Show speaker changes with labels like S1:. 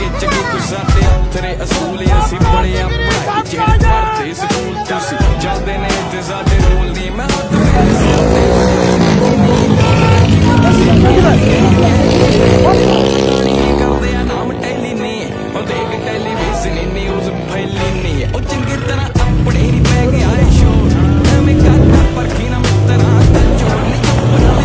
S1: चंगे चंगे तू साडे तेरे असूल असी बड़े आ पढ़ाई जेड़े पढ़ते स्कूल तुसी जांदे ने ते साडे रूल नी मैं करदे आ नाम टैली नी ओ देख टेलीविजन न्यूज़ फैली नी ओ चंगी तरह अपने ही पै गया है शोर मैं काटा परखी ना मित्रा जोड़ नहीं बना